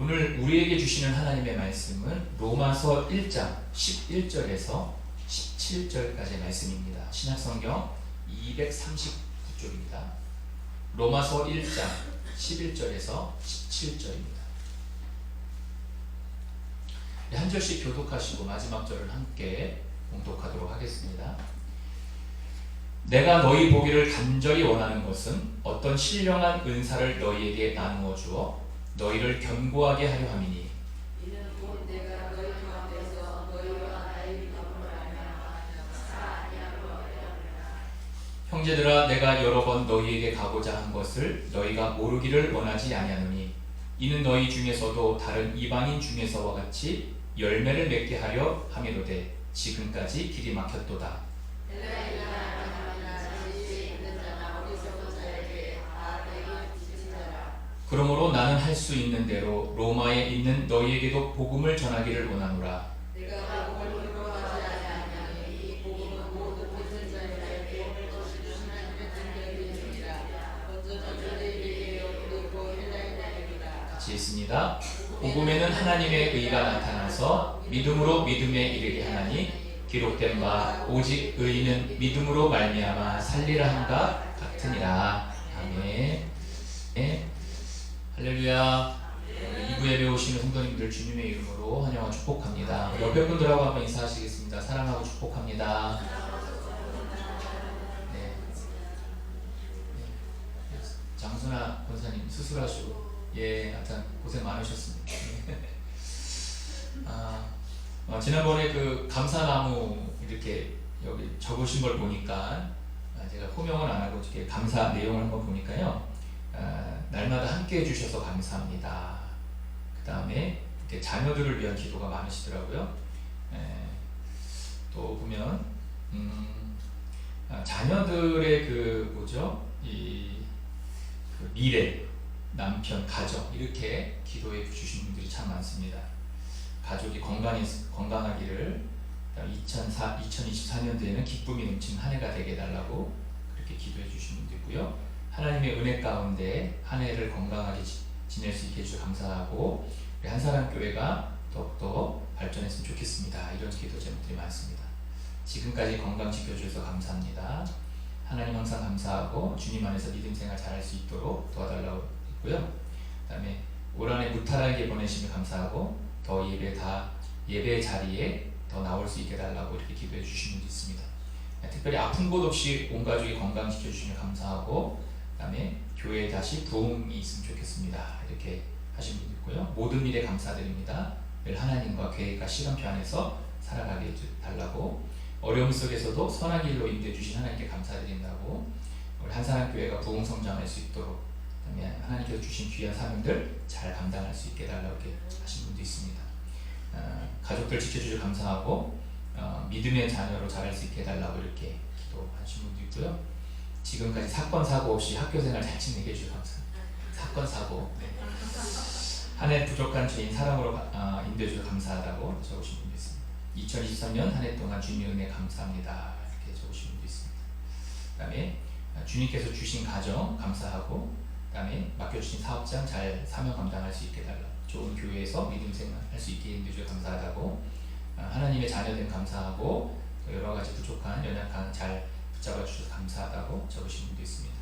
오늘 우리에게 주시는 하나님의 말씀은 로마서 1장 11절에서 17절까지의 말씀입니다. 신약성경 239쪽입니다. 로마서 1장 11절에서 17절입니다. 한 절씩 교독하시고 마지막 절을 함께 봉독하도록 하겠습니다. 내가 너희 보기를 간절히 원하는 것은 어떤 신령한 은사를 너희에게 나누어 주어 너희를 견고하게 하려 함이니 이는 곧 내가 너희 가운데서 너희와 나의 믿음으로 말미암아 사 아니함으로 알려함이라. 형제들아 내가 여러 번 너희에게 가고자 한 것을 너희가 모르기를 원하지 아니하노니 이는 너희 중에서도 다른 이방인 중에서와 같이 열매를 맺게 하려 함이로되 지금까지 길이 막혔도다. 내가 이나하나 자신이 있는 자나 어리석은 자에게 다 내게 비친 자라. 그러므로 나는 할 수 있는 대로 로마에 있는 너희에게도 복음을 전하기를 원하노라. 내가 복음을 부러워하지 아니하니 이 복음은 모든 믿는 자에게 복을 주시는 하나님의 능력이니라. 먼저 저들에게 여기도 헬라인에게라. 같이 있습니다. 복음에는 하나님의 의가 나타나서 믿음으로 믿음에 이르게 하나니 기록된 바 오직 의인은 믿음으로 말미암아 살리라 함과 같으니라. 아멘. 네. 할렐루야. 2부 예배 오시는 성도님들 주님의 이름으로 환영하고 축복합니다. 옆에 분들하고 한번 인사하시겠습니다. 사랑하고 축복합니다. 네. 장순아 권사님 수술하시고 하여튼 고생 많으셨습니다. 지난번에 그 감사나무 이렇게 여기 적으신 걸 보니까 제가 호명을 안 하고 이렇게 감사 내용을 한번 보니까요. 날마다 함께 해주셔서 감사합니다. 그 다음에 자녀들을 위한 기도가 많으시더라고요. 또 보면 자녀들의 그 미래, 남편, 가정 이렇게 기도해 주신 분들이 참 많습니다. 가족이 건강하기를 2024년도에는 기쁨이 넘치는 한 해가 되게 해달라고 그렇게 기도해 주신 분도 있고요. 하나님의 은혜 가운데 한 해를 건강하게 지낼 수 있게 해주셔서 감사하고 우리 한사랑교회가 더욱더 발전했으면 좋겠습니다. 이런 기도 제목들이 많습니다. 지금까지 건강 지켜주셔서 감사합니다. 하나님 항상 감사하고 주님 안에서 믿음 생활 잘할 수 있도록 도와달라고 했고요. 그 다음에 올 한해 무탈하게 보내시면 감사하고 더 예배 자리에 더 나올 수 있게 달라고 이렇게 기도해 주신 분도 있습니다. 특별히 아픈 곳 없이 온 가족이 건강 지켜주시면 감사하고 그 다음에 교회에 다시 부흥이 있으면 좋겠습니다. 이렇게 하신 분도 있고요. 모든 일에 감사드립니다. 늘 하나님과 계획과 시간표 안에서 살아가게 해달라고 어려움 속에서도 선한 길로 인도해 주신 하나님께 감사드린다고 우리 한사랑교회가 부흥 성장할 수 있도록 그다음에 하나님께서 주신 귀한 사명들 잘 감당할 수 있게 해달라고 이렇게 하신 분도 있습니다. 가족들 지켜주셔서 감사하고 믿음의 자녀로 자랄 수 있게 해달라고 이렇게 기도하신 분도 있고요. 지금까지 사건 사고 없이 학교생활 잘 지내게 해주셔서 감사합니다. 사건 사고 네. 한 해 부족한 죄인 사랑으로 인도해 주셔서 감사하다고 적으신 분도 있습니다. 2023년 한 해 동안 주님의 은혜 감사합니다. 이렇게 적으신 분도 있습니다. 그 다음에 주님께서 주신 가정 감사하고 그 다음에 맡겨주신 사업장 잘 사명 감당할 수 있게 해달라고 좋은 교회에서 믿음 생활 할 수 있게 인도해 주셔서 감사하다고 하나님의 자녀됨 감사하고 여러가지 부족한 연약한 잘 붙잡아 주셔서 감사하다고 적으신 분도 있습니다.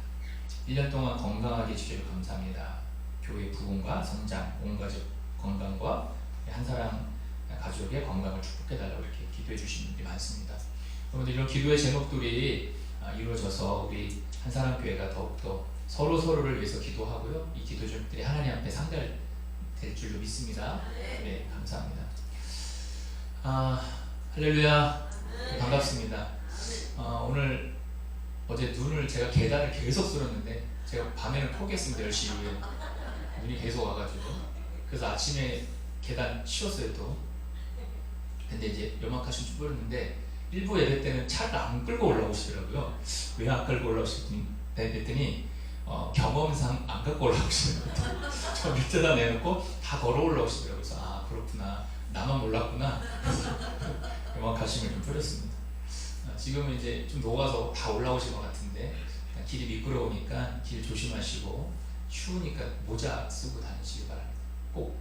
1년 동안 건강하게 지켜주셔서 감사합니다. 교회 부흥과 성장, 온 가족 건강과 한사랑 가족의 건강을 축복해달라고 이렇게 기도해 주신 분들이 많습니다. 여러분들 이런 기도의 제목들이 이루어져서 우리 한사랑교회가 더욱더 서로를 위해서 기도하고요. 이 기도 제목들이 하나님 앞에 상달될 줄로 믿습니다. 네, 감사합니다. 할렐루야. 반갑습니다. 오늘 어제 눈을 제가 계단을 계속 쓸었는데 제가 밤에는 포기했습니다. 10시 이후에 눈이 계속 와가지고 그래서 아침에 계단 치웠어요 또. 근데 이제 요만큼씩 좀 뿌렸는데 일부 예배 때는 차를 안 끌고 올라오시더라고요. 왜 안 끌고 올라오시더니 경험상 안 갖고 올라오시더라고요. 저 밑에다 내놓고 다 걸어 올라오시더라고요. 그래서 그렇구나. 나만 몰랐구나. 요만큼씩을 좀 뿌렸습니다. 지금은 이제 좀 녹아서 다 올라오실 것 같은데 길이 미끄러우니까 길 조심하시고 추우니까 모자 쓰고 다니시기 바랍니다. 꼭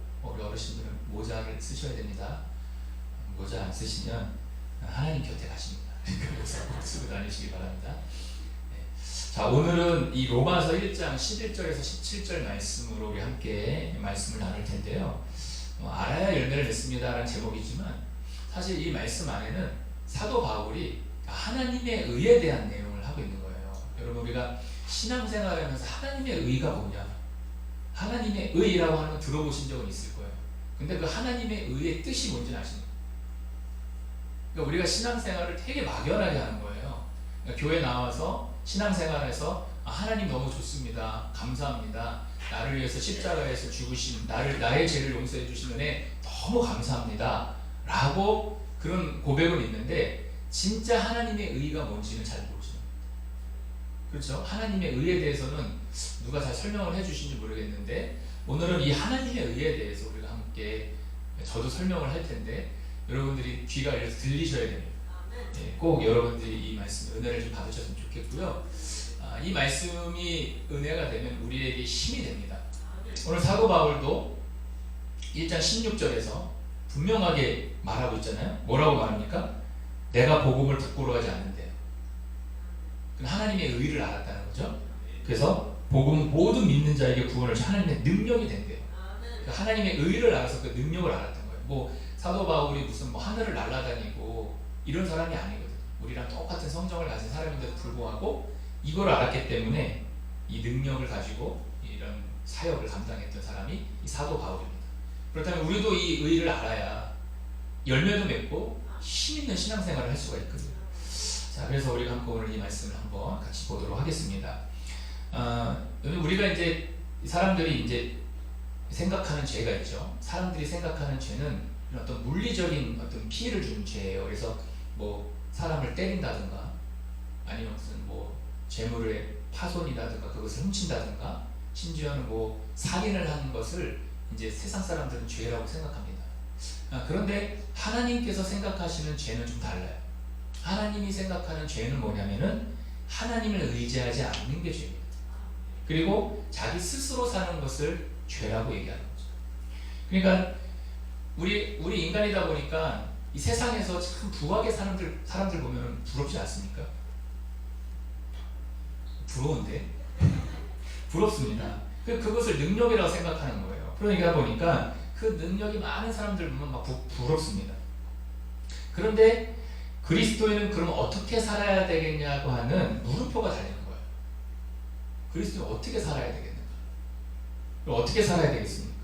어르신들은 모자를 쓰셔야 됩니다. 모자 안 쓰시면 하나님 곁에 가십니다. 그래서 꼭 쓰고 다니시기 바랍니다. 자, 오늘은 이 로마서 1장 11절에서 17절 말씀으로 우리 함께 말씀을 나눌 텐데요. 알아야 열매를 맺습니다라는 제목이지만 사실 이 말씀 안에는 사도 바울이 하나님의 의에 대한 내용을 하고 있는 거예요. 여러분, 우리가 신앙생활을 하면서 하나님의 의가 뭐냐? 하나님의 의라고 하는 거 들어보신 적은 있을 거예요. 근데 그 하나님의 의의 뜻이 뭔지 아십니까? 그러니까 우리가 신앙생활을 되게 막연하게 하는 거예요. 그러니까 교회 나와서 신앙생활에서 하나님 너무 좋습니다. 감사합니다. 나를 위해서 십자가에서 죽으신 나의 죄를 용서해 주신 은혜 너무 감사합니다. 라고 그런 고백은 있는데 진짜 하나님의 의가 뭔지는 잘 모르시는 거예요. 그렇죠? 하나님의 의에 대해서는 누가 잘 설명을 해주신지 모르겠는데 오늘은 이 하나님의 의에 대해서 우리가 함께 저도 설명을 할 텐데 여러분들이 귀가 열려서 들리셔야 됩니다. 네, 꼭 여러분들이 이 말씀 은혜를 좀 받으셨으면 좋겠고요. 이 말씀이 은혜가 되면 우리에게 힘이 됩니다. 오늘 사도 바울도 1장 16절에서 분명하게 말하고 있잖아요. 뭐라고 말합니까? 내가 복음을 부끄러워하지 않는데요. 하나님의 의를 알았다는 거죠. 그래서 복음은 모든 믿는 자에게 구원을 하나님의 능력이 된대요. 하나님의 의를 알아서 그 능력을 알았던 거예요. 뭐 사도 바울이 무슨 뭐 하늘을 날아다니고 이런 사람이 아니거든요. 우리랑 똑같은 성정을 가진 사람인데도 불구하고 이걸 알았기 때문에 이 능력을 가지고 이런 사역을 감당했던 사람이 이 사도 바울입니다. 그렇다면 우리도 이 의를 알아야 열매도 맺고 힘 있는 신앙생활을 할 수가 있거든요. 자, 그래서 우리가 함께 오늘 이 말씀을 한번 같이 보도록 하겠습니다. 우리가 이제 사람들이 이제 생각하는 죄가 있죠. 사람들이 생각하는 죄는 어떤 물리적인 어떤 피해를 주는 죄예요. 그래서 뭐 사람을 때린다든가 아니면 무슨 뭐 재물의 파손이라든가 그것을 훔친다든가 심지어는 뭐 살인을 하는 것을 이제 세상 사람들은 죄라고 생각합니다. 그런데 하나님께서 생각하시는 죄는 좀 달라요. 하나님이 생각하는 죄는 뭐냐면은 하나님을 의지하지 않는 게 죄입니다. 그리고 자기 스스로 사는 것을 죄라고 얘기하는 거죠. 그러니까 우리 인간이다 보니까 이 세상에서 참 부하게 사람들 보면 부럽지 않습니까? 부러운데? 부럽습니다. 그것을 능력이라고 생각하는 거예요. 그러니까 보니까 그 능력이 많은 사람들 보면 막 부럽습니다. 그런데 그리스도인은 그럼 어떻게 살아야 되겠냐고 하는 물음표가 달리는 거예요. 그리스도인은 어떻게 살아야 되겠는가? 그럼 어떻게 살아야 되겠습니까?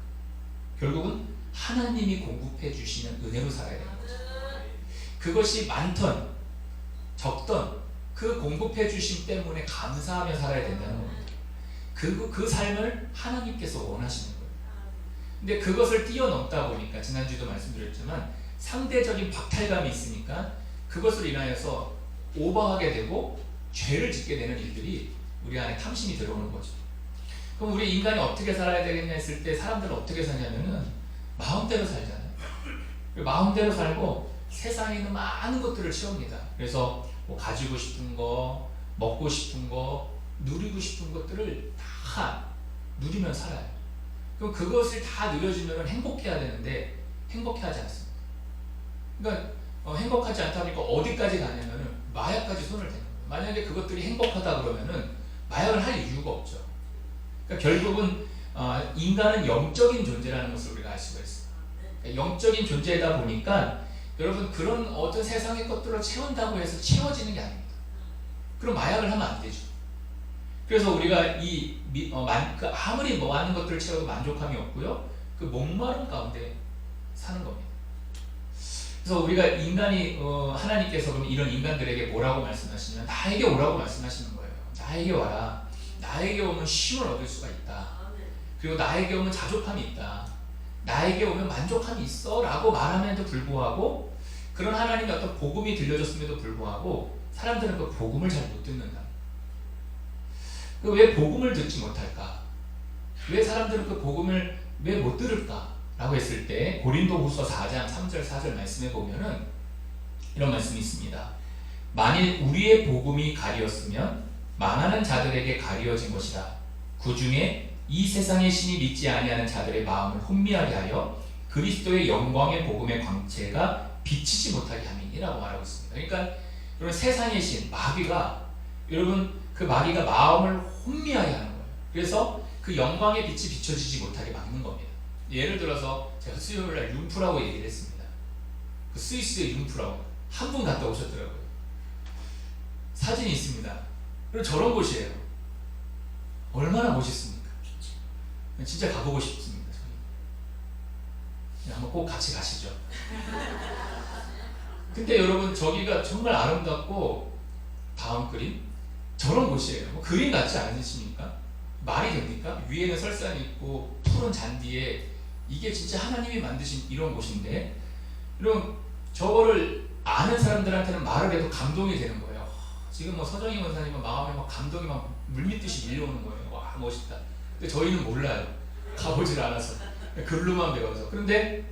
결국은 하나님이 공급해 주시는 은혜로 살아야 되는 거죠. 그것이 많던 적던 그 공급해 주심 때문에 감사하며 살아야 된다는 겁니다. 그 삶을 하나님께서 원하시는 거예요. 근데 그것을 뛰어넘다 보니까 지난주에도 말씀드렸지만 상대적인 박탈감이 있으니까 그것을 인하여서 오버하게 되고 죄를 짓게 되는 일들이 우리 안에 탐심이 들어오는 거죠. 그럼 우리 인간이 어떻게 살아야 되겠냐 했을 때 사람들은 어떻게 사냐면은 마음대로 살잖아요. 마음대로 살고 세상에 있는 많은 것들을 채웁니다. 그래서 뭐 가지고 싶은 거, 먹고 싶은 거, 누리고 싶은 것들을 다 누리면 살아요. 그럼 그것을 다 누려주면 행복해야 되는데 행복해하지 않습니다. 그러니까 행복하지 않다 보니까 어디까지 가냐면은 마약까지 손을 대는 거예요. 만약에 그것들이 행복하다 그러면은 마약을 할 이유가 없죠. 그러니까 결국은 인간은 영적인 존재라는 것을 우리가 알 수가 있어요. 그러니까 영적인 존재이다 보니까 여러분 그런 어떤 세상의 것들을 채운다고 해서 채워지는 게 아닙니다. 그럼 마약을 하면 안 되죠. 그래서 우리가 아무리 많은 것들을 채워도 만족함이 없고요. 그 목마름 가운데 사는 겁니다. 그래서 우리가 인간이 하나님께서 그럼 이런 인간들에게 뭐라고 말씀하시냐면 나에게 오라고 말씀하시는 거예요. 나에게 와라. 나에게 오면 쉼을 얻을 수가 있다. 그리고 나에게 오면 자족함이 있다. 나에게 오면 만족함이 있어 라고 말함에도 불구하고 그런 하나님의 어떤 복음이 들려졌음에도 불구하고 사람들은 그 복음을 잘 못 듣는다. 왜 복음을 듣지 못할까? 왜 사람들은 그 복음을 왜 못 들을까? 라고 했을 때 고린도후서 4장 3절 4절 말씀에 보면은 이런 말씀이 있습니다. 만일 우리의 복음이 가리었으면 많은 자들에게 가리어진 것이라. 그 중에 이 세상의 신이 믿지 아니하는 자들의 마음을 혼미하게 하여 그리스도의 영광의 복음의 광채가 비치지 못하게 함이라고 말하고 있습니다. 그러니까 여러분 세상의 신 마귀가 여러분 그 마귀가 마음을 혼미하게 하는 거예요. 그래서 그 영광의 빛이 비춰지지 못하게 막는 겁니다. 예를 들어서 제가 수요일날 융프라고 얘기를 했습니다. 그 스위스의 융프라고 한 분 갔다 오셨더라고요. 사진이 있습니다. 그리고 저런 곳이에요. 얼마나 멋있습니까? 진짜 가보고 싶습니다. 저희 한번 꼭 같이 가시죠. 근데 여러분 저기가 정말 아름답고 다음 그림 저런 곳이에요. 뭐 그림 같지 않으십니까? 말이 됩니까? 위에는 설산이 있고 푸른 잔디에 이게 진짜 하나님이 만드신 이런 곳인데 이런 저거를 아는 사람들한테는 말을 해도 감동이 되는 거예요. 지금 뭐 서정희 원사님은 마음에 막 감동이 막 물밀듯이 밀려오는 거예요. 와 멋있다. 근데 저희는 몰라요. 가보질 않아서 글로만 배워서. 근데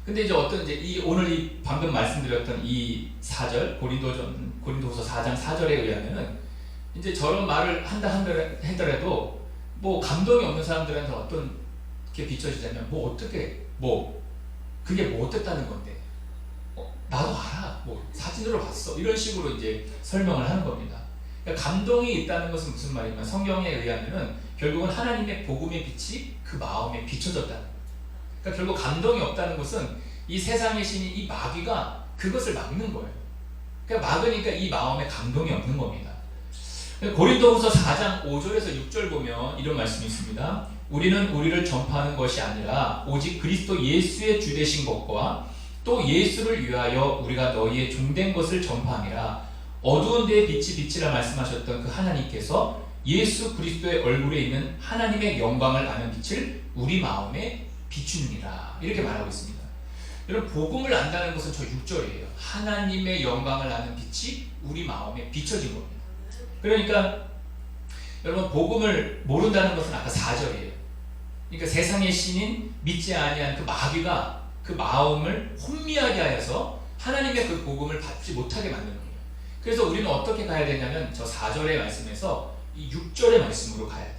이제 어떤 이제 오늘 이 방금 말씀드렸던 이 4절 고린도후서 4장 4절에 의하면은 이제 저런 말을 한다 하더라도 뭐 감동이 없는 사람들한테 어떻게 비춰지냐면 뭐 어떻게 그게 뭐 어땠다는 건데 나도 알아 뭐 사진으로 봤어 이런 식으로 이제 설명을 하는 겁니다. 그러니까 감동이 있다는 것은 무슨 말이냐면 성경에 의하면은 결국은 하나님의 복음의 빛이 그 마음에 비춰졌다는 거예요. 그러니까 결국 감동이 없다는 것은 이 세상의 신이 이 마귀가 그것을 막는 거예요. 그러니까 막으니까 이 마음에 감동이 없는 겁니다. 고린도후서 4장 5절에서 6절 보면 이런 말씀이 있습니다. 우리는 우리를 전파하는 것이 아니라 오직 그리스도 예수의 주되신 것과 또 예수를 위하여 우리가 너희의 종된 것을 전파함이라. 어두운 데에 빛이 빛이라 말씀하셨던 그 하나님께서 예수 그리스도의 얼굴에 있는 하나님의 영광을 아는 빛을 우리 마음에 비추느니라. 이렇게 말하고 있습니다. 여러분 복음을 안다는 것은 저 6절이에요. 하나님의 영광을 아는 빛이 우리 마음에 비춰진 겁니다. 그러니까 여러분 복음을 모른다는 것은 아까 4절이에요. 그러니까 세상의 신인 믿지 아니한 그 마귀가 그 마음을 혼미하게 하여서 하나님의 그 복음을 받지 못하게 만드는 거예요. 그래서 우리는 어떻게 가야 되냐면 저 4절의 말씀에서 이 6절의 말씀으로 가야 돼요.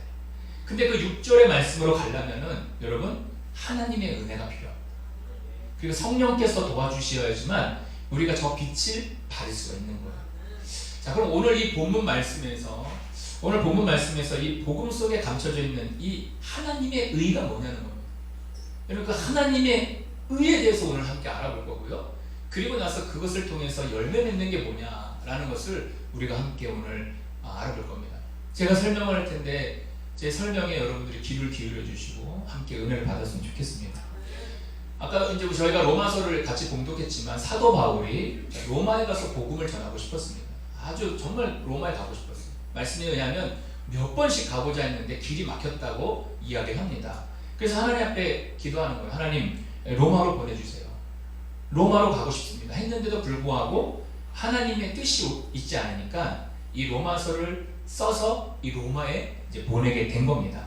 근데 그 6절의 말씀으로 가려면은 여러분 하나님의 은혜가 필요합니다. 그리고 성령께서 도와주셔야지만 우리가 저 빛을 받을 수가 있는 거예요. 자, 그럼 오늘 이 본문 말씀에서 이 복음 속에 감춰져 있는 이 하나님의 의가 뭐냐는 겁니다. 여러분 그 하나님의 의에 대해서 오늘 함께 알아볼 거고요. 그리고 나서 그것을 통해서 열매 맺는 게 뭐냐라는 것을 우리가 함께 오늘 알아볼 겁니다. 제가 설명을 할 텐데 제 설명에 여러분들이 귀를 기울여 주시고 함께 은혜를 받았으면 좋겠습니다. 아까 이제 저희가 로마서를 같이 봉독했지만 사도 바울이 로마에 가서 복음을 전하고 싶었습니다. 아주 정말 로마에 가고 싶었어요. 말씀에 의하면 몇 번씩 가고자 했는데 길이 막혔다고 이야기합니다. 그래서 하나님 앞에 기도하는 거예요. 하나님 로마로 보내주세요. 로마로 가고 싶습니다. 했는데도 불구하고 하나님의 뜻이 있지 않으니까 이 로마서를 써서 이 로마에 이제 보내게 된 겁니다.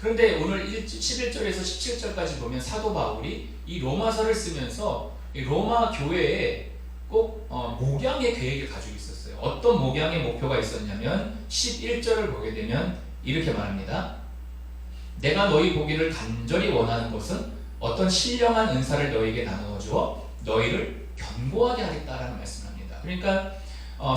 그런데 오늘 11절에서 17절까지 보면 사도 바울이 이 로마서를 쓰면서 이 로마 교회에 꼭 목양의 계획을 가지고 있었어요. 어떤 목양의 목표가 있었냐면 11절을 보게 되면 이렇게 말합니다. 내가 너희 보기를 간절히 원하는 것은 어떤 신령한 은사를 너희에게 나누어 주어 너희를 견고하게 하겠다라는 말씀을 합니다. 그러니까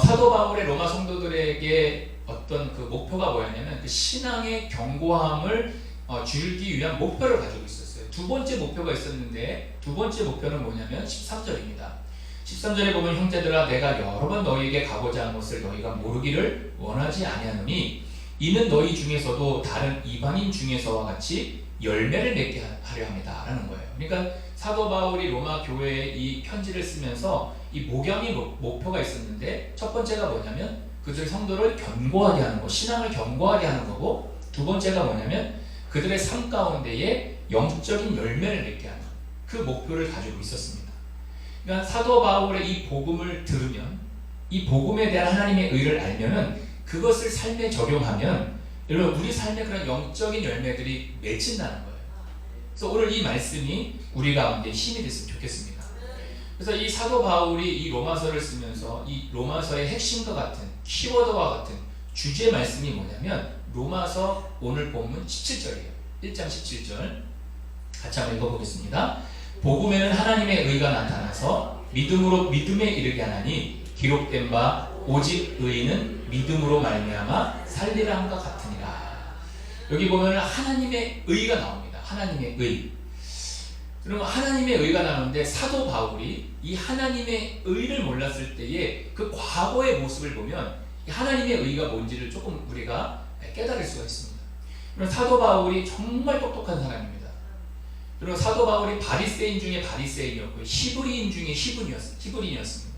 사도 바울의 로마 성도들에게 어떤 그 목표가 뭐였냐면 그 신앙의 견고함을 주기 위한 목표를 가지고 있었어요. 두 번째 목표가 있었는데 두 번째 목표는 뭐냐면 13절입니다. 13절에 보면 형제들아 내가 여러 번 너희에게 가고자 한 것을 너희가 모르기를 원하지 아니하노니 이는 너희 중에서도 다른 이방인 중에서와 같이 열매를 맺게 하려 합니다 라는 거예요. 그러니까 사도 바울이 로마 교회에 이 편지를 쓰면서 이 목양의 목표가 있었는데 첫 번째가 뭐냐면 그들 성도를 견고하게 하는 거, 신앙을 견고하게 하는 거고 두 번째가 뭐냐면 그들의 삶 가운데에 영적인 열매를 맺게 하는 그 목표를 가지고 있었습니다. 그러니까 사도 바울의 이 복음을 들으면 이 복음에 대한 하나님의 의를 알면은 그것을 삶에 적용하면 여러분 우리 삶에 그런 영적인 열매들이 맺힌다는 거예요. 그래서 오늘 이 말씀이 우리 가운데 힘이 됐으면 좋겠습니다. 그래서 이 사도 바울이 이 로마서를 쓰면서 이 로마서의 핵심과 같은 키워드와 같은 주제 말씀이 뭐냐면 로마서 오늘 본문 17절이에요. 1장 17절 같이 한번 읽어보겠습니다. 복음에는 하나님의 의가 나타나서 믿음으로 믿음에 이르게 하나니 기록된 바 오직 의인은 믿음으로 말미암아 살리라 함과 같으니라. 여기 보면 하나님의 의가 나옵니다. 하나님의 의. 그러면 하나님의 의가 나오는데 사도 바울이 이 하나님의 의를 몰랐을 때의 그 과거의 모습을 보면 이 하나님의 의가 뭔지를 조금 우리가 깨달을 수가 있습니다. 그럼 사도 바울이 정말 똑똑한 사람입니다. 그리고 사도 바울이 바리새인 중에 바리새인이었고요. 히브리인 중에 히브리인이었습니다.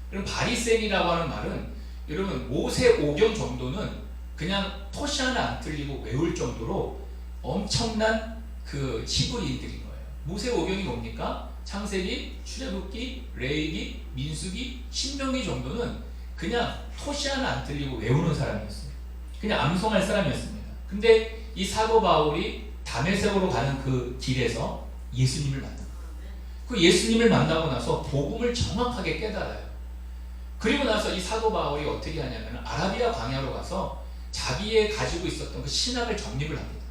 그럼 바리새인이라고 하는 말은 여러분 모세오경 정도는 그냥 토시 하나 안 틀리고 외울 정도로 엄청난 그 히브리인들인 거예요. 모세오경이 뭡니까? 창세기, 출애굽기, 레위기, 민수기, 신명기 정도는 그냥 토시 하나 안 틀리고 외우는 사람이었어요. 그냥 암송할 사람이었습니다. 근데 이 사도 바울이 다메섹으로 가는 그 길에서 예수님을 만납니다. 그 예수님을 만나고 나서 복음을 정확하게 깨달아요. 그리고 나서 이 사도 바울이 어떻게 하냐면 아라비아 광야로 가서 자기의 가지고 있었던 그 신학을 정립을 합니다.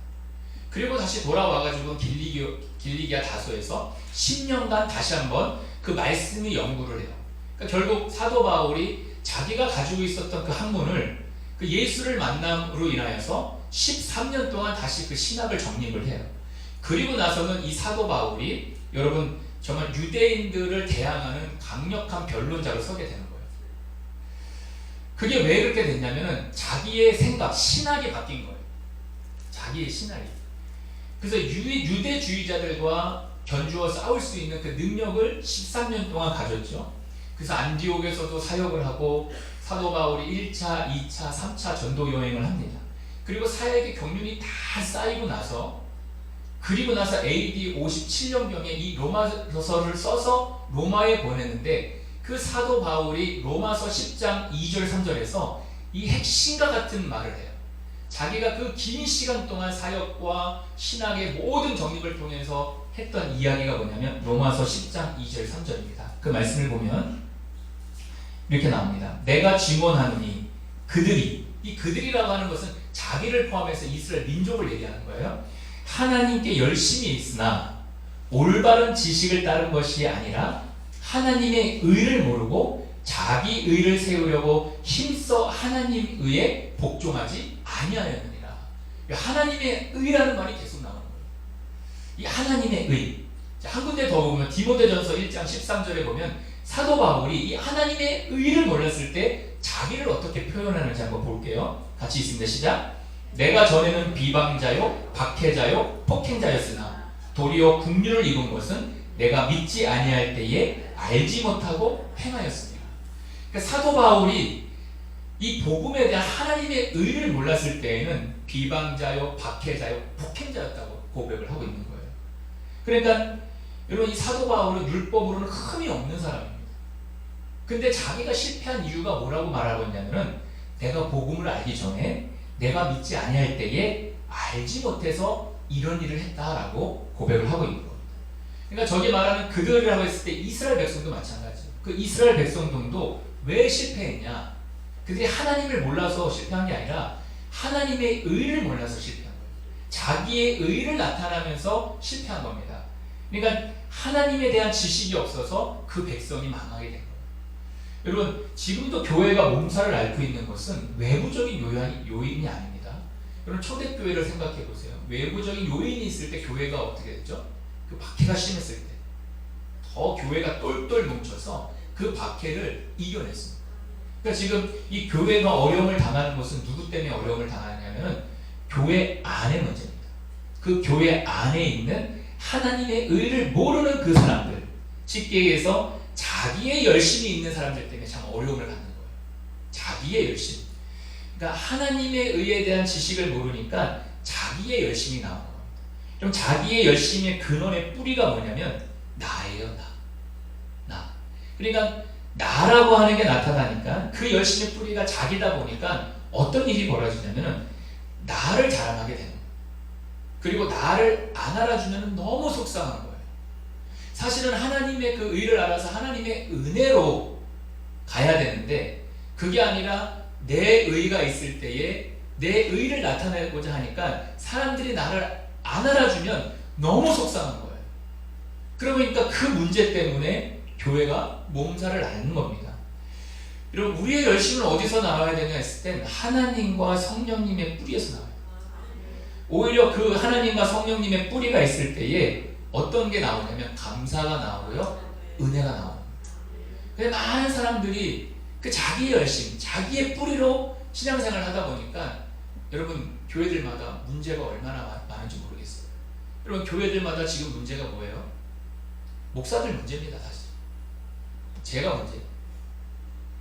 그리고 다시 돌아와가지고 길리기아 다소에서 10년간 다시 한번 그 말씀의 연구를 해요. 그러니까 결국 사도 바울이 자기가 가지고 있었던 그 학문을 그 예수를 만남으로 인하여서 13년 동안 다시 그 신학을 정립을 해요. 그리고 나서는 이 사도 바울이 여러분 정말 유대인들을 대항하는 강력한 변론자로 서게 되는 거예요. 그게 왜 그렇게 됐냐면은 자기의 생각, 신학이 바뀐 거예요. 자기의 신학이. 그래서 유대주의자들과 견주어 싸울 수 있는 그 능력을 13년 동안 가졌죠. 그래서 안디옥에서도 사역을 하고 사도 바울이 1차, 2차, 3차 전도 여행을 합니다. 그리고 사역의 경륜이 다 쌓이고 나서 그리고 나서 AD 57년경에 이 로마서를 써서 로마에 보내는데 그 사도 바울이 로마서 10장 2절 3절에서 이 핵심과 같은 말을 해요. 자기가 그 긴 시간 동안 사역과 신학의 모든 정립을 통해서 했던 이야기가 뭐냐면 로마서 10장 2절 3절입니다. 그 말씀을 보면 이렇게 나옵니다. 내가 증언하노니 그들이, 이 그들이라고 하는 것은 자기를 포함해서 이스라엘 민족을 얘기하는 거예요. 하나님께 열심히 있으나 올바른 지식을 따른 것이 아니라 하나님의 의를 모르고 자기 의를 세우려고 힘써 하나님 의에 복종하지 아니하였느니라. 하나님의 의라는 말이 계속 나오는 거예요. 이 하나님의 의. 한 군데 더 보면 디모데전서 1장 13절에 보면 사도 바울이 이 하나님의 의를 몰랐을 때 자기를 어떻게 표현하는지 한번 볼게요. 같이 있습니다. 시작. 내가 전에는 비방자요, 박해자요, 폭행자였으나 도리어 긍휼을 입은 것은 내가 믿지 아니할 때에 알지 못하고 행하였습니다. 그러니까 사도 바울이 이 복음에 대한 하나님의 의를 몰랐을 때에는 비방자요, 박해자요, 폭행자였다고 고백을 하고 있는 거예요. 그러니까 여러분 이 사도 바울은 율법으로는 흠이 없는 사람입니다. 근데 자기가 실패한 이유가 뭐라고 말하고 있냐면은 내가 복음을 알기 전에 내가 믿지 아니할 때에 알지 못해서 이런 일을 했다라고 고백을 하고 있는 겁니다. 그러니까 저기 말하는 그들이라고 했을 때 이스라엘 백성도 마찬가지예요. 그 이스라엘 백성들도 왜 실패했냐? 그들이 하나님을 몰라서 실패한 게 아니라 하나님의 의를 몰라서 실패한 거예요. 자기의 의를 나타나면서 실패한 겁니다. 그러니까 하나님에 대한 지식이 없어서 그 백성이 망하게 된 거예요. 여러분 지금도 교회가 몸살을 앓고 있는 것은 외부적인 요인이 아닙니다. 여러분 초대교회를 생각해 보세요. 외부적인 요인이 있을 때 교회가 어떻게 됐죠? 그 박해가 심했을 때 더 교회가 똘똘 뭉쳐서 그 박해를 이겨냈습니다. 그러니까 지금 이 교회가 어려움을 당하는 것은 누구 때문에 어려움을 당하느냐면 교회 안의 문제입니다. 그 교회 안에 있는 하나님의 의를 모르는 그 사람들, 쉽게 얘기해서 자기의 열심이 있는 사람들 때문에 참 어려움을 갖는 거예요. 자기의 열심. 그러니까 하나님의 의에 대한 지식을 모르니까 자기의 열심이 나오는 겁니다. 그럼 자기의 열심의 근원의 뿌리가 뭐냐면 나예요. 나. 그러니까 나라고 하는 게 나타나니까 그 열심의 뿌리가 자기다 보니까 어떤 일이 벌어지냐면 나를 자랑하게 되는 거예요. 그리고 나를 안 알아주면 너무 속상한 거예요. 사실은 하나님의 그 의를 알아서 하나님의 은혜로 가야 되는데 그게 아니라 내 의가 있을 때에 내 의를 나타내고자 하니까 사람들이 나를 안 알아주면 너무 속상한 거예요. 그러니까 그 문제 때문에 교회가 몸살을 앓는 겁니다. 여러분, 우리의 열심은 어디서 나와야 되냐 했을 땐 하나님과 성령님의 뿌리에서 나와요. 오히려 그 하나님과 성령님의 뿌리가 있을 때에 어떤 게 나오냐면 감사가 나오고요, 은혜가 나옵니다. 근데 많은 사람들이 그 자기의 열심, 자기의 뿌리로 신앙생활을 하다 보니까 여러분, 교회들마다 문제가 얼마나 많은지 모르겠어요. 여러분, 교회들마다 지금 문제가 뭐예요? 목사들 문제입니다. 사실 제가 문제예요.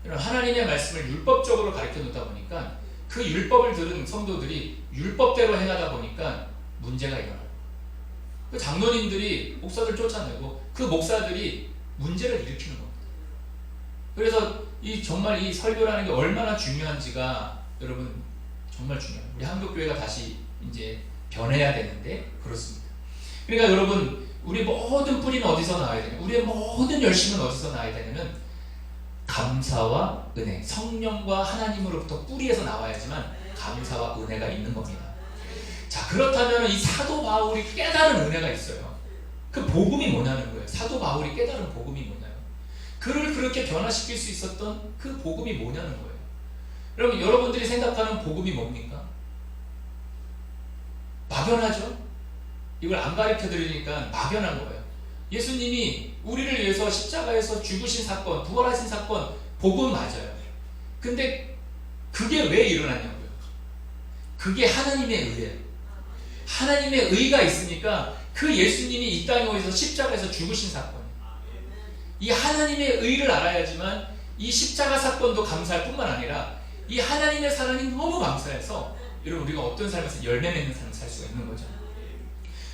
여러분, 하나님의 말씀을 율법적으로 가르쳐 놓다 보니까 그 율법을 들은 성도들이 율법대로 행하다 보니까 문제가 일어나요. 그 장로님들이 목사들 쫓아내고 그 목사들이 문제를 일으키는 겁니다. 그래서 정말 이 설교라는 게 얼마나 중요한지가 여러분 정말 중요해요. 우리 한국교회가 다시 이제 변해야 되는데 그렇습니다. 그러니까 여러분, 우리 모든 뿌리는 어디서 나와야 되냐? 우리의 모든 열심은 어디서 나와야 되냐면 감사와 은혜, 성령과 하나님으로부터 뿌리에서 나와야지만 감사와 은혜가 있는 겁니다. 자, 그렇다면 이 사도 바울이 깨달은 은혜가 있어요. 그 복음이 뭐냐는 거예요. 사도 바울이 깨달은 복음이 뭐냐요. 그를 그렇게 변화시킬 수 있었던 그 복음이 뭐냐는 거예요. 여러분, 여러분들이 생각하는 복음이 뭡니까? 막연하죠? 이걸 안 가르쳐 드리니까 막연한 거예요. 예수님이 우리를 위해서 십자가에서 죽으신 사건, 부활하신 사건, 복음 맞아요. 근데 그게 왜 일어났냐고요. 그게 하나님의 의예요. 하나님의 의가 있으니까 그 예수님이 이 땅에 오셔서 십자가에서 죽으신 사건이에요. 이 하나님의 의를 알아야지만 이 십자가 사건도 감사할 뿐만 아니라 이 하나님의 사랑이 너무 감사해서 여러분, 우리가 어떤 삶에서 열매 맺는 삶을 살 수가 있는 거죠.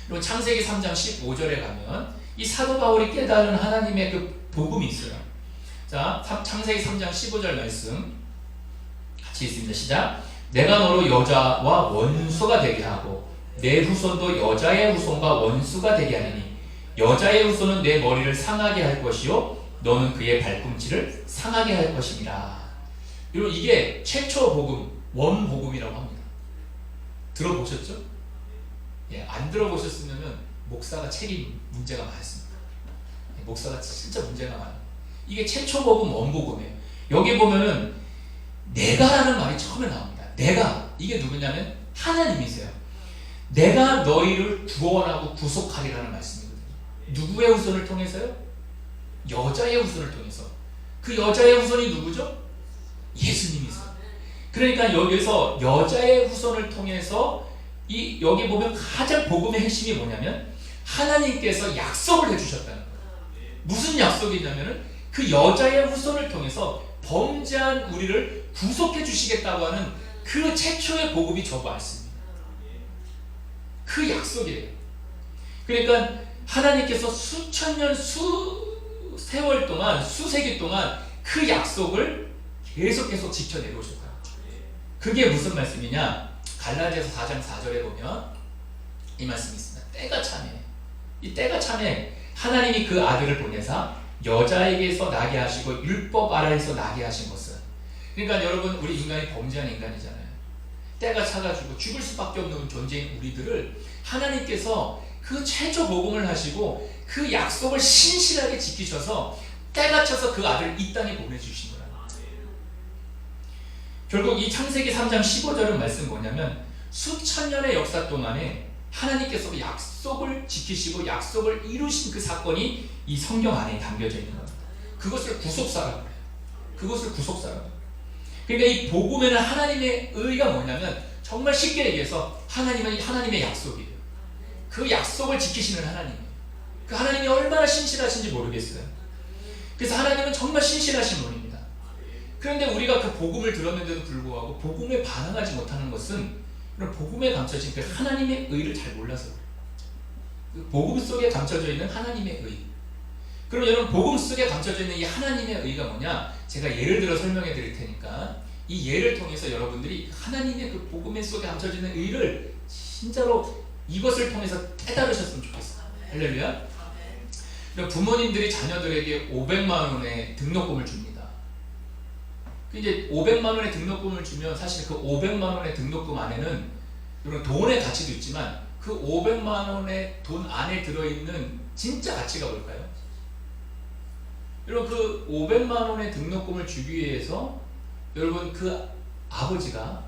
여러분, 창세기 3장 15절에 가면 이 사도 바울이 깨달은 하나님의 그 복음이 있어요. 자, 창세기 3장 15절 말씀 같이 읽습니다. 시작. 내가 너로 여자와 원수가 되게 하고 내 후손도 여자의 후손과 원수가 되게 하리니 여자의 후손은 내 머리를 상하게 할 것이요 너는 그의 발꿈치를 상하게 할 것이니라. 여러분, 이게 최초 복음, 원복음이라고 합니다. 들어보셨죠? 예, 안 들어보셨으면 목사가 책임 문제가 많습니다. 목사가 진짜 문제가 많아요. 이게 최초 복음, 원복음이에요. 여기 보면은 내가라는 말이 처음에 나옵니다. 내가, 이게 누구냐면 하나님이세요. 내가 너희를 구원하고 구속하리라는 말씀이거든요. 누구의 후손을 통해서요? 여자의 후손을 통해서. 그 여자의 후손이 누구죠? 예수님이세요. 그러니까 여기서 여자의 후손을 통해서 여기 보면 가장 복음의 핵심이 뭐냐면 하나님께서 약속을 해주셨다는 거예요. 무슨 약속이냐면은 그 여자의 후손을 통해서 범죄한 우리를 구속해 주시겠다고 하는 그 최초의 복음이 저 말씀입니다. 그 약속이에요. 그러니까 하나님께서 수천 년, 세월 동안, 수세기 동안 그 약속을 계속 지켜내오셨다. 그게 무슨 말씀이냐? 갈라디아서 4장 4절에 보면 이 말씀이 있습니다. 때가 참에, 이 때가 참에 하나님이 그 아들을 보내사 여자에게서 나게 하시고 율법 아래에서 나게 하신 것은, 그러니까 여러분, 우리 인간이 범죄한 인간이잖아요. 때가 차가지고 죽을 수밖에 없는 존재인 우리들을 하나님께서 그 최초 복음을 하시고 그 약속을 신실하게 지키셔서 때가 차서 그 아들을 이 땅에 보내주신 거예요. 결국 이 창세기 3장 15절은 말씀 뭐냐면 수천 년의 역사 동안에 하나님께서 약속을 지키시고 약속을 이루신 그 사건이 이 성경 안에 담겨져 있는 겁니다. 그것을 구속사라고 해요. 그것을 구속사라고 해요. 그러니까 이 복음에는 하나님의 의가 뭐냐면 정말 쉽게 얘기해서 하나님은 하나님의 약속이에요. 그 약속을 지키시는 하나님이에요. 그 하나님이 얼마나 신실하신지 모르겠어요. 그래서 하나님은 정말 신실하신 분입니다. 그런데 우리가 그 복음을 들었는데도 불구하고 복음에 반응하지 못하는 것은 이런 복음에 감춰진 그 하나님의 의를 잘 몰라서 그래요. 그 복음 속에 감춰져 있는 하나님의 의. 그럼 여러분, 복음 속에 감춰져 있는 이 하나님의 의가 뭐냐? 제가 예를 들어 설명해 드릴 테니까 이 예를 통해서 여러분들이 하나님의 그 복음 속에 감춰져 있는 의를 진짜로 이것을 통해서 깨달으셨으면 좋겠어요. 할렐루야. 부모님들이 자녀들에게 500만 원의 등록금을 줍니다. 이제 500만 원의 등록금을 주면 사실 그 500만 원의 등록금 안에는 여러분 돈의 가치도 있지만 그 500만 원의 돈 안에 들어있는 진짜 가치가 뭘까요? 여러분 그 500만 원의 등록금을 주기 위해서 여러분 그 아버지가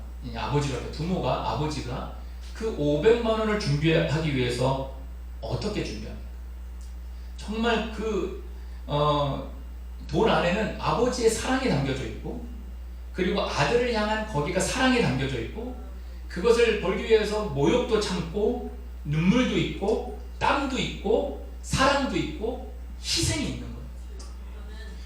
부모가 아버지가 그 500만 원을 준비하기 위해서 어떻게 준비합니까? 정말 돈 안에는 아버지의 사랑이 담겨져 있고 그리고 아들을 향한 거기가 사랑이 담겨져 있고 그것을 벌기 위해서 모욕도 참고 눈물도 있고 땀도 있고 사랑도 있고 희생이 있는 거예요.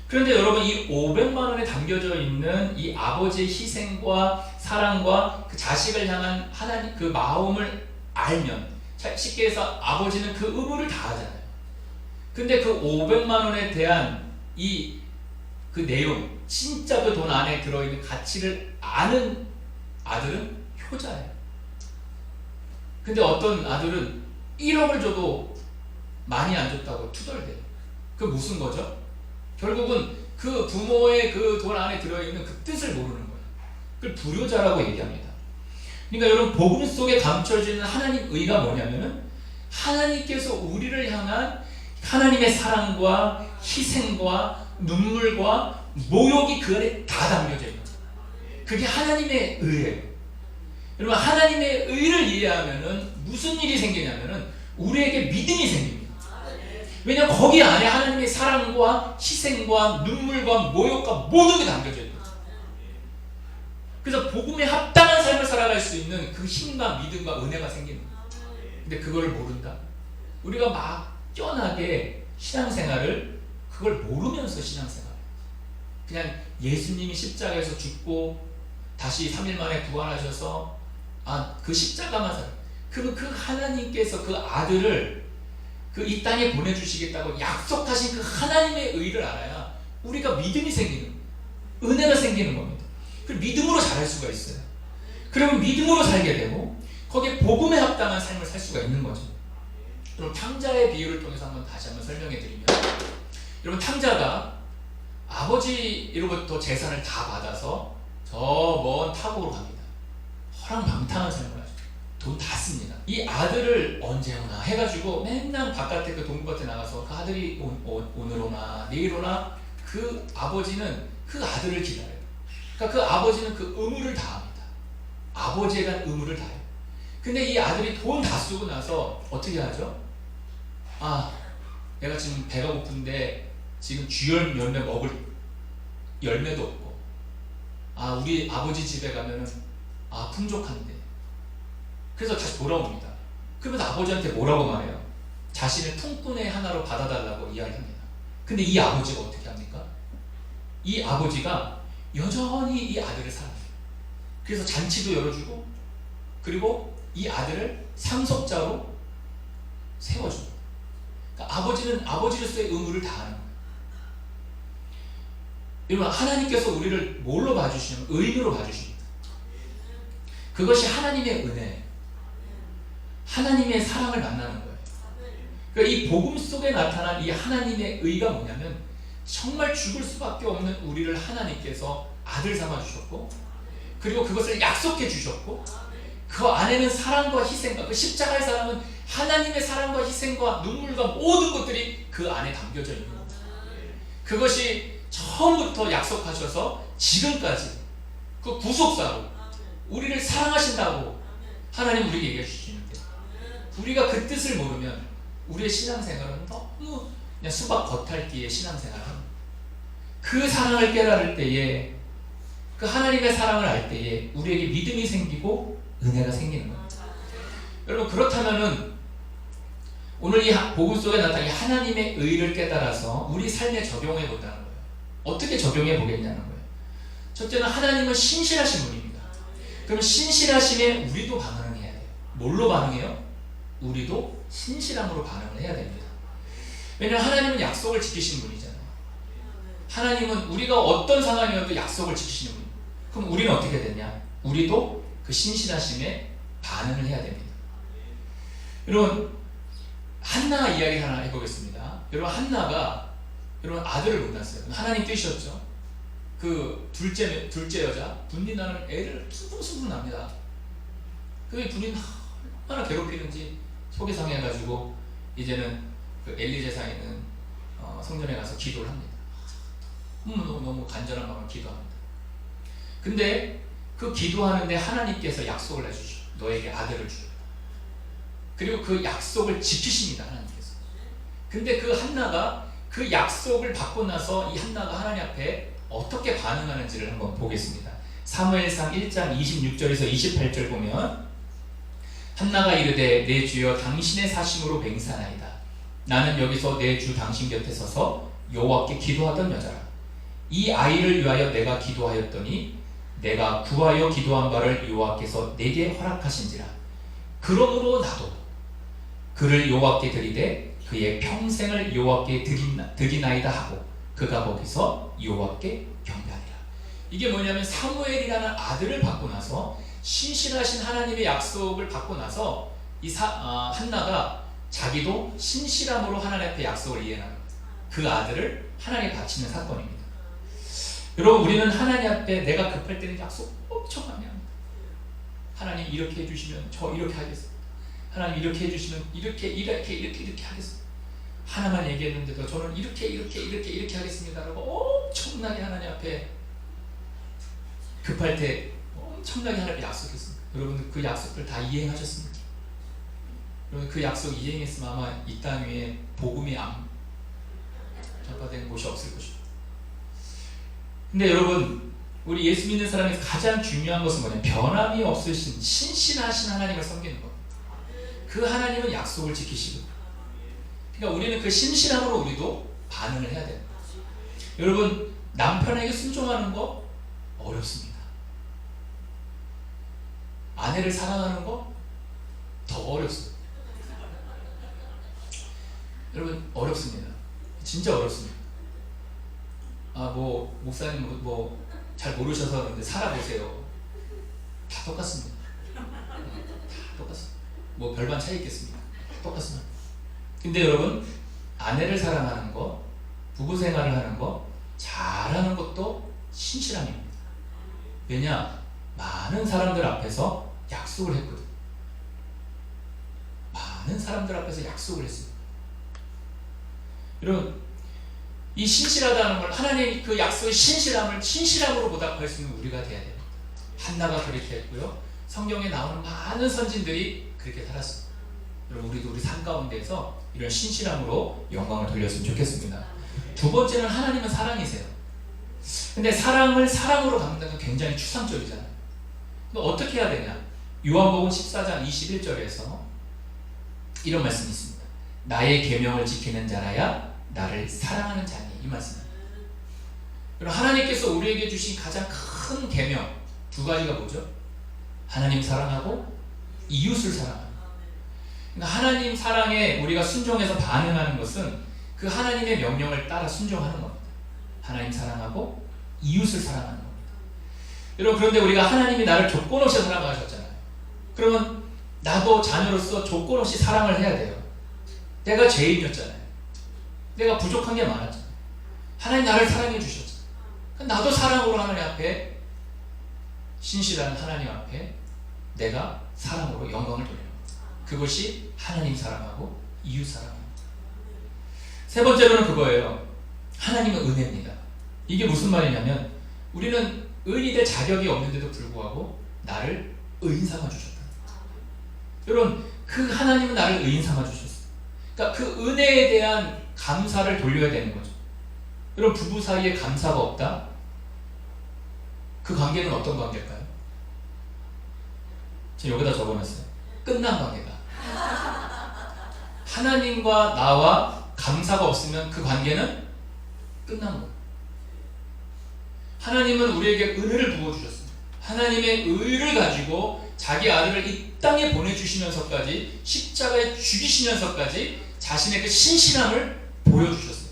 그런데 여러분 이 500만 원에 담겨져 있는 이 아버지의 희생과 사랑과 그 자식을 향한 하나님 그 마음을 알면 쉽게 해서 아버지는 그 의무를 다하잖아요. 근데 그 500만 원에 대한 그 내용 진짜 그 돈 안에 들어있는 가치를 아는 아들은 효자예요. 근데 어떤 아들은 1억을 줘도 많이 안 줬다고 투덜대요. 그 무슨 거죠? 결국은 그 부모의 그 돈 안에 들어있는 그 뜻을 모르는 거예요. 그걸 불효자라고 얘기합니다. 그러니까 여러분 복음 속에 감춰지는 하나님 의가 뭐냐면은 하나님께서 우리를 향한 하나님의 사랑과 희생과 눈물과 모욕이 그 안에 다 담겨져 있는 거예요. 그게 하나님의 의예요. 여러분 하나님의 의를 이해하면은 무슨 일이 생기냐면은 우리에게 믿음이 생깁니다. 왜냐하면 거기 안에 하나님의 사랑과 희생과 눈물과 모욕과 모든 게 담겨져 있는 거예요. 그래서 복음에 합당한 삶을 살아갈 수 있는 그 힘과 믿음과 은혜가 생기는 거예요. 근데 그걸 모른다. 우리가 막연하게 신앙생활을 그걸 모르면서 신앙생활 그냥 예수님이 십자가에서 죽고 다시 3일 만에 부활하셔서 그 십자가만 살아요. 그러면 그 하나님께서 그 아들을 이 땅에 보내주시겠다고 약속하신 그 하나님의 의를 알아야 우리가 믿음이 생기는 거예요. 은혜가 생기는 겁니다. 그 믿음으로 잘할 수가 있어요. 그러면 믿음으로 살게 되고 거기에 복음에 합당한 삶을 살 수가 있는 거죠. 여러분 탕자의 비유를 통해서 다시 한번 설명해 드리면 여러분 탕자가 아버지로부터 재산을 다 받아서 저 먼 타국으로 갑니다. 허랑방탕한 삶을 하죠. 돈 다 씁니다. 이 아들을 언제 오나 해가지고 맨날 바깥에 그 동굴밭에 나가서 그 아들이 오늘 오나 내일 오나 그 아버지는 그 아들을 기다려요. 그러니까 그 아버지는 그 의무를 다합니다. 아버지에 대한 의무를 다해요. 근데 이 아들이 돈 다 쓰고 나서 어떻게 하죠? 내가 지금 배가 고픈데 지금 쥐열 열매 먹을 열매도 없고 우리 아버지 집에 가면은 풍족한데 그래서 다시 돌아옵니다. 그러면 아버지한테 뭐라고 말해요? 자신을 품꾼의 하나로 받아달라고 이야기합니다. 근데 이 아버지가 어떻게 합니까? 이 아버지가 여전히 이 아들을 사랑해요. 그래서 잔치도 열어주고 그리고 이 아들을 상속자로 세워줍니다. 그러니까 아버지는 아버지로서의 의무를 다하는 거예요. 여러분 하나님께서 우리를 뭘로 봐주시냐면 의인으로 봐주십니다. 그것이 하나님의 은혜예요. 하나님의 사랑을 만나는 거예요. 그러니까 이 복음 속에 나타난 이 하나님의 의가 뭐냐면 정말 죽을 수밖에 없는 우리를 하나님께서 아들 삼아 주셨고 그리고 그것을 약속해 주셨고 그 안에는 사랑과 희생과 그 십자가의 사랑은 하나님의 사랑과 희생과 눈물과 모든 것들이 그 안에 담겨져 있는 거예요. 그것이 처음부터 약속하셔서 지금까지 그 구속사로 우리를 사랑하신다고 하나님 우리에게 얘기해 주시는데 우리가 그 뜻을 모르면 우리의 신앙생활은 너무 그냥 수박 겉핥기의 신앙생활을 합니다. 그 사랑을 깨달을 때에 그 하나님의 사랑을 알 때에 우리에게 믿음이 생기고 은혜가 생기는 겁니다. 여러분 그렇다면은 오늘 이 복음 속에 나타난 이 하나님의 의를 깨달아서 우리 삶에 적용해 본다는 거예요. 어떻게 적용해 보겠냐는 거예요. 첫째는 하나님은 신실하신 분입니다. 그럼 신실하심에 우리도 반응을 해야 돼요. 뭘로 반응해요? 우리도 신실함으로 반응을 해야 됩니다. 왜냐하면 하나님은 약속을 지키시는 분이잖아요. 하나님은 우리가 어떤 상황이어도 약속을 지키시는 분이에요. 그럼 우리는 어떻게 되냐? 우리도 그 신실하심에 반응을 해야 됩니다. 여러분 한나 이야기 하나 해보겠습니다. 여러분 한나가 여러분 아들을 못 낳았어요. 하나님 뜻이었죠. 그 둘째 여자 분리 나는 애를 숭숭숭 납니다. 그 분이 얼마나 괴롭히는지 속이 상해가지고 이제는 그 엘리 제사에 있는 성전에 가서 기도를 합니다. 너무 간절한 마음으로 기도합니다. 근데 그 기도하는데 하나님께서 약속을 해주죠. 너에게 아들을 주리라. 그리고 그 약속을 지키십니다. 하나님께서. 근데 그 한나가 그 약속을 받고 나서 이 한나가 하나님 앞에 어떻게 반응하는지를 한번 보겠습니다. 사무엘상 1장 26절에서 28절 보면 한나가 이르되 내 주여 당신의 사심으로 맹세하나이다. 나는 여기서 내 주 당신 곁에 서서 여호와께 기도하던 여자라. 이 아이를 위하여 내가 기도하였더니 내가 구하여 기도한 바를 여호와께서 내게 허락하신지라. 그러므로 나도 그를 여호와께 드리되 그의 평생을 여호와께 드리나이다 하고 그가 거기서 여호와께 경배하니라. 이게 뭐냐면 사무엘이라는 아들을 받고 나서 신실하신 하나님의 약속을 받고 나서 이 한나가 자기도 신실함으로 하나님 앞에 약속을 이행하는 그 아들을 하나님께 바치는 사건입니다. 여러분, 우리는 하나님 앞에 내가 급할 때는 약속 엄청 많이 합니다. 하나님 이렇게 해주시면 저 이렇게 하겠습니다. 하나님 이렇게 해주시면 이렇게 하겠습니다. 하나만 얘기했는데도 저는 이렇게 하겠습니다 라고 엄청나게 하나님 앞에 급할 때 엄청나게 하나님 약속했습니다. 여러분, 그 약속들 다 이행하셨습니까? 여러분, 그 약속 이행했으면 아마 이 땅 위에 복음이 전파된 곳이 없을 것입니다. 근데 여러분, 우리 예수 믿는 사람에서 가장 중요한 것은 뭐냐면 변함이 없으신 신실하신 하나님을 섬기는 것. 그 하나님은 약속을 지키시고, 그러니까 우리는 그 신실함으로 우리도 반응을 해야 돼요. 여러분, 남편에게 순종하는 거 어렵습니다. 아내를 사랑하는 거 더 어렵습니다. 여러분, 어렵습니다. 진짜 어렵습니다. 목사님 잘 모르셔서 그런데 살아보세요. 다 똑같습니다. 다 똑같습니다. 별반 차이 있겠습니까? 똑같습니다. 근데 여러분, 아내를 사랑하는 거, 부부 생활을 하는 거, 잘하는 것도 신실함입니다. 왜냐? 많은 사람들 앞에서 약속을 했거든. 많은 사람들 앞에서 약속을 했습니다. 여러분, 이 신실하다는 걸, 하나님 그 약속의 신실함을 신실함으로 보답할 수 있는 우리가 돼야 됩니다. 한나가 그렇게 했고요. 성경에 나오는 많은 선진들이 그렇게 살았습니다. 여러분, 우리도 우리 삶 가운데서 이런 신실함으로 영광을 돌렸으면 좋겠습니다. 두 번째는 하나님은 사랑이세요. 근데 사랑을 사랑으로 갚는 건 굉장히 추상적이잖아요. 근데 어떻게 해야 되냐? 요한복음 14장 21절에서 이런 말씀이 있습니다. 나의 계명을 지키는 자라야 나를 사랑하는 자니. 이 말씀입니다. 여러분, 하나님께서 우리에게 주신 가장 큰 계명 두 가지가 뭐죠? 하나님 사랑하고 이웃을 사랑하는. 그러니까 하나님 사랑에 우리가 순종해서 반응하는 것은 그 하나님의 명령을 따라 순종하는 겁니다. 하나님 사랑하고 이웃을 사랑하는 겁니다. 여러분, 그런데 우리가 하나님이 나를 조건 없이 사랑하셨잖아요. 그러면 나도 자녀로서 조건 없이 사랑을 해야 돼요. 내가 죄인이었잖아요. 내가 부족한 게 많았잖아요. 하나님 나를 사랑해 주셨잖아요. 나도 사랑으로 하나님 앞에, 신실한 하나님 앞에 내가 사랑으로 영광을 돌려요. 그것이 하나님 사랑하고 이웃 사랑입니다. 세 번째로는 그거예요. 하나님은 은혜입니다. 이게 무슨 말이냐면 우리는 의인이 될 자격이 없는데도 불구하고 나를 의인 삼아 주셨다. 여러분, 그 하나님은 나를 의인 삼아 주셨어요. 그러니까 그 은혜에 대한 감사를 돌려야 되는 거죠. 여러분, 부부 사이에 감사가 없다? 그 관계는 어떤 관계일까요? 제가 여기다 적어놨어요. 끝난 관계다. 하나님과 나와 감사가 없으면 그 관계는 끝난 거예요. 하나님은 우리에게 은혜를 부어주셨습니다. 하나님의 의를 가지고 자기 아들을 이 땅에 보내주시면서까지, 십자가에 죽이시면서까지 자신의 그 신실함을 보여주셨어요.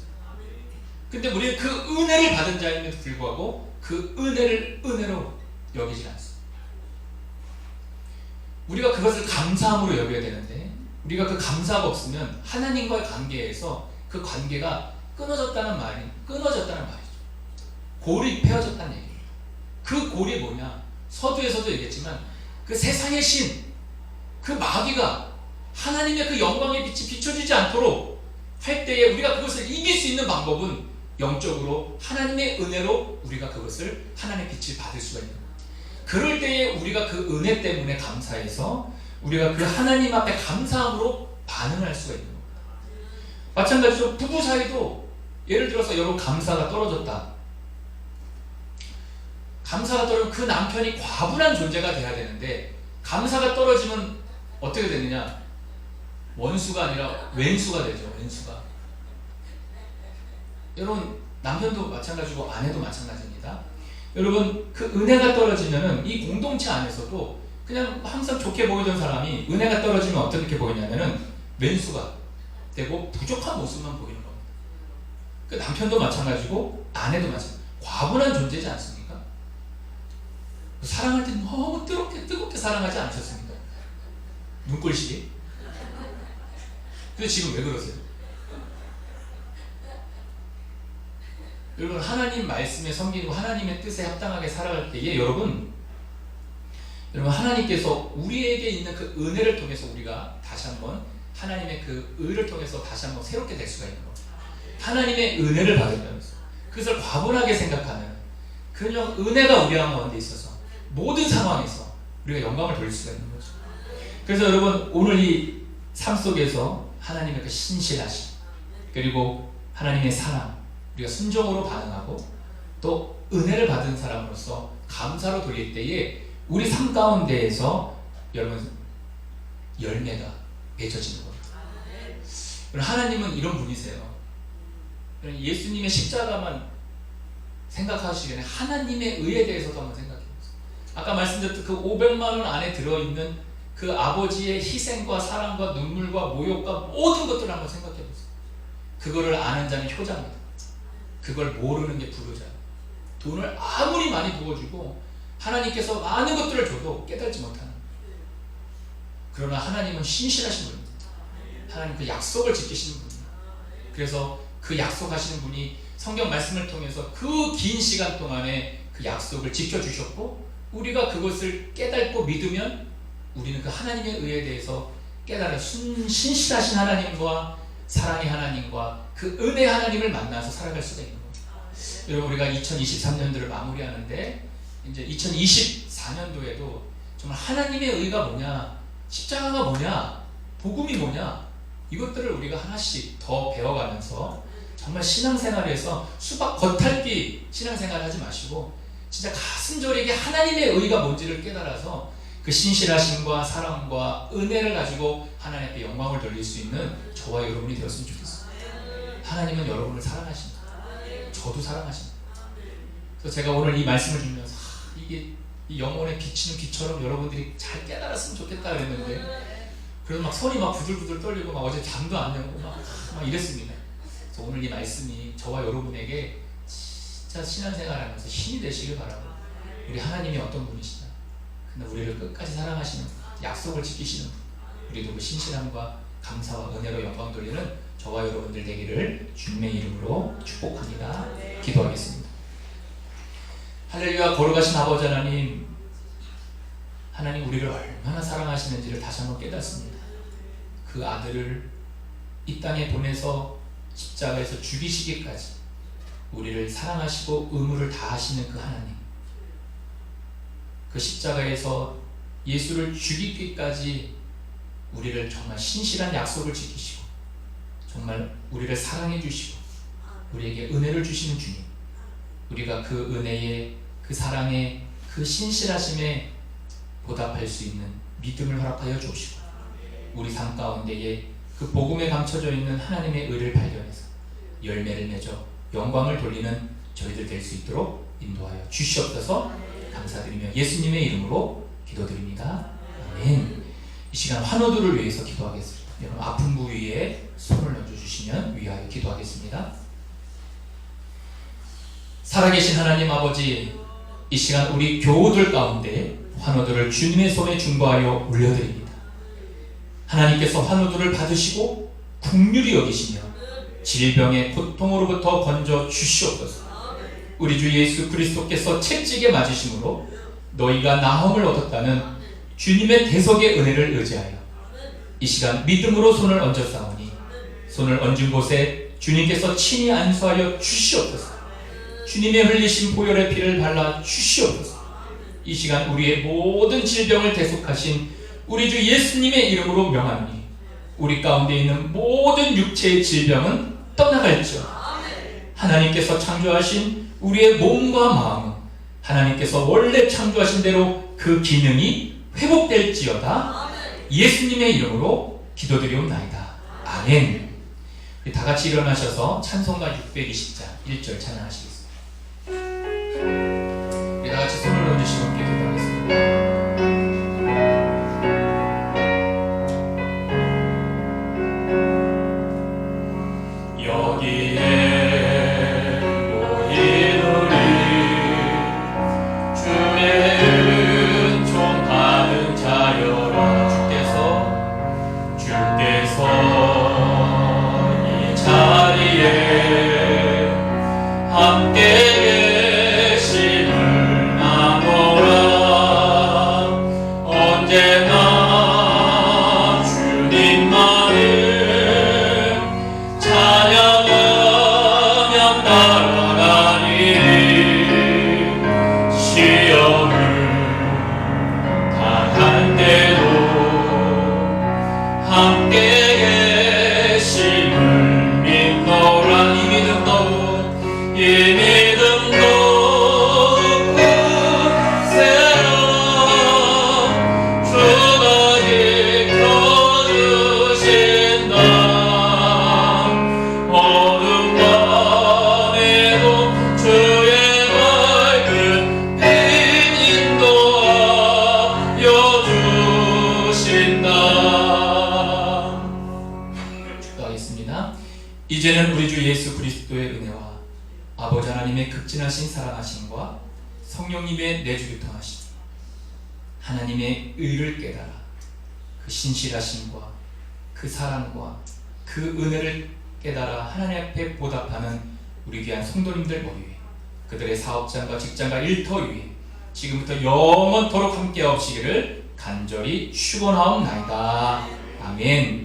근데 우리는 그 은혜를 받은 자임에도 불구하고 그 은혜를 은혜로 여기지 않습니다. 우리가 그것을 감사함으로 여겨야 되는데, 우리가 그 감사가 없으면 하나님과의 관계에서 그 관계가 끊어졌다는 말이죠. 골이 폐어졌다는 얘기예요. 그 골이 뭐냐? 서두에서도 얘기했지만 그 세상의 신, 그 마귀가 하나님의 그 영광의 빛이 비춰지지 않도록 할 때에 우리가 그것을 이길 수 있는 방법은 영적으로 하나님의 은혜로 우리가 그것을 하나님의 빛을 받을 수가 있는 거예요. 그럴 때에 우리가 그 은혜 때문에 감사해서 우리가 그 하나님 앞에 감사함으로 반응할 수가 있는 거예요. 마찬가지로 부부 사이도 예를 들어서 여러분 감사가 떨어졌다. 감사가 떨어지면 그 남편이 과분한 존재가 돼야 되는데 감사가 떨어지면 어떻게 되느냐? 원수가 아니라 왼수가 되죠. 왼수가. 여러분 남편도 마찬가지고 아내도 마찬가지입니다. 여러분 그 은혜가 떨어지면은 이 공동체 안에서도 그냥 항상 좋게 보이던 사람이 은혜가 떨어지면 어떻게 보이냐면은 왼수가 되고 부족한 모습만 보이는 겁니다. 그 남편도 마찬가지고 아내도 마찬가지고 과분한 존재지 않습니까? 사랑할 때 너무 뜨겁게 사랑하지 않으셨습니까? 눈꼴시기? 근데 지금 왜 그러세요? 여러분 하나님 말씀에 섬기고 하나님의 뜻에 합당하게 살아갈 때에 여러분 하나님께서 우리에게 있는 그 은혜를 통해서 우리가 다시 한번 하나님의 그 의를 통해서 다시 한번 새롭게 될 수가 있는 겁니다. 하나님의 은혜를 받으면서 그것을 과분하게 생각하는 그냥 은혜가 우리 가운데 있어서 모든 상황에서 우리가 영광을 돌릴 수가 있는 거죠. 그래서 여러분 오늘 이 삶 속에서 하나님의 그 신실하심 그리고 하나님의 사랑 우리가 순종으로 반응하고 또 은혜를 받은 사람으로서 감사로 돌릴 때에 우리 삶 가운데에서 여러분 열매가 맺어지는 겁니다. 하나님은 이런 분이세요. 예수님의 십자가만 생각하시기 전에 하나님의 의에 대해서도 한번 생각해보세요. 아까 말씀드렸던 그 500만 원 안에 들어있는 그 아버지의 희생과 사랑과 눈물과 모욕과 모든 것들을 한번 생각해보세요. 그거를 아는 자는 효자입니다. 그걸 모르는 게 불효자예요. 돈을 아무리 많이 부어주고 하나님께서 많은 것들을 줘도 깨달지 못하는 거예요. 그러나 하나님은 신실하신 분입니다. 하나님 그 약속을 지키시는 분이에요. 그래서 그 약속하시는 분이 성경 말씀을 통해서 그 긴 시간 동안에 그 약속을 지켜주셨고 우리가 그것을 깨닫고 믿으면 우리는 그 하나님의 의에 대해서 깨달아 신실하신 하나님과 사랑의 하나님과 그 은혜의 하나님을 만나서 살아갈 수가 있는 겁니다. 여러분 우리가 2023년도를 마무리하는데 이제 2024년도에도 정말 하나님의 의가 뭐냐, 십자가가 뭐냐, 복음이 뭐냐 이것들을 우리가 하나씩 더 배워가면서 정말 신앙생활에서 수박 겉핥기 신앙생활 하지 마시고 진짜 가슴 저리게 하나님의 의가 뭔지를 깨달아서 그 신실하심과 사랑과 은혜를 가지고 하나님 앞에 영광을 돌릴 수 있는 저와 여러분이 되었으면 좋겠어요. 하나님은 여러분을 사랑하십니다. 저도 사랑하십니다. 그래서 제가 오늘 이 말씀을 주면서 이게 이 영혼에 비치는 빛처럼 여러분들이 잘 깨달았으면 좋겠다 그랬는데 그래서 막 손이 막 부들부들 떨리고 막 어제 잠도 안 자고 막 이랬습니다. 그래서 오늘 이 말씀이 저와 여러분에게 진짜 신앙생활하면서 힘이 되시길 바라고 우리 하나님이 어떤 분이시냐 근데 우리를 끝까지 사랑하시는 약속을 지키시는 분 우리도 그 신실함과 감사와 은혜로 영광 돌리는 저와 여러분들 되기를 주님의 이름으로 축복합니다. 기도하겠습니다. 할렐루야. 거룩하신 아버지 하나님, 하나님 우리를 얼마나 사랑하시는지를 다시 한번 깨닫습니다. 그 아들을 이 땅에 보내서 십자가에서 죽이시기까지 우리를 사랑하시고 의무를 다하시는 그 하나님, 그 십자가에서 예수를 죽이기까지 우리를 정말 신실한 약속을 지키시고 정말 우리를 사랑해 주시고 우리에게 은혜를 주시는 주님, 우리가 그 은혜에 그 사랑에 그 신실하심에 보답할 수 있는 믿음을 허락하여 주시고 우리 삶 가운데에 그 복음에 감춰져 있는 하나님의 의를 발견해서 열매를 맺어 영광을 돌리는 저희들 될 수 있도록 인도하여 주시옵소서. 감사드리며 예수님의 이름으로 기도드립니다. 아멘. 이 시간 환우들을 위해서 기도하겠습니다. 여러분 아픈 부위에 손을 얹어주시면 위하여 기도하겠습니다. 살아계신 하나님 아버지, 이 시간 우리 교우들 가운데 환우들을 주님의 손에 중보하여 올려드립니다. 하나님께서 환우들을 받으시고 긍휼히 여기시며 질병의 고통으로부터 건져 주시옵소서. 우리 주 예수 그리스도께서 채찍에 맞으심으로 너희가 나음을 얻었다는 주님의 대속의 은혜를 의지하여 이 시간 믿음으로 손을 얹었사오니 손을 얹은 곳에 주님께서 친히 안수하여 주시옵소서. 주님의 흘리신 보혈의 피를 발라 주시옵소서. 이 시간 우리의 모든 질병을 대속하신 우리 주 예수님의 이름으로 명하노니 우리 가운데 있는 모든 육체의 질병은 떠나갈지어다. 하나님께서 창조하신 우리의 몸과 마음은 하나님께서 원래 창조하신 대로 그 기능이 회복될지어다. 예수님의 이름으로 기도드리옵나이다. 아멘. 우리 다 같이 일어나셔서 찬송가 620장 1절 찬양하시겠습니다. 우리 다 같이 손을 얹으시고 함께 기도하겠습니다. 여기에 모인 우리 주의 은총 받은 자여라. 주께서 이 자리에 함께 계심을 아노라. 언제나 주님만을 찬양하며 따라가리니 시험을 당할 때도 함께 계심을 믿노라. 이 믿음도 굳세라. 주가 지켜주신다. 어둠 밤에도 주의 밝은 빛 인도하여 주신다. 기도하겠습니다. 이제는 우리 주 예수 그리스도의 은혜와 아버지 하나님의 극진하신 사랑하심과 성령님의 내주교통하심, 하나님의 의를 깨달아 그 신실하심과 그 사랑과 그 은혜를 깨달아 하나님 앞에 보답하는 우리 귀한 성도님들 머리 위에, 그들의 사업장과 직장과 일터 위에 지금부터 영원토록 함께 하시기를 간절히 축원하옵나이다. 아멘.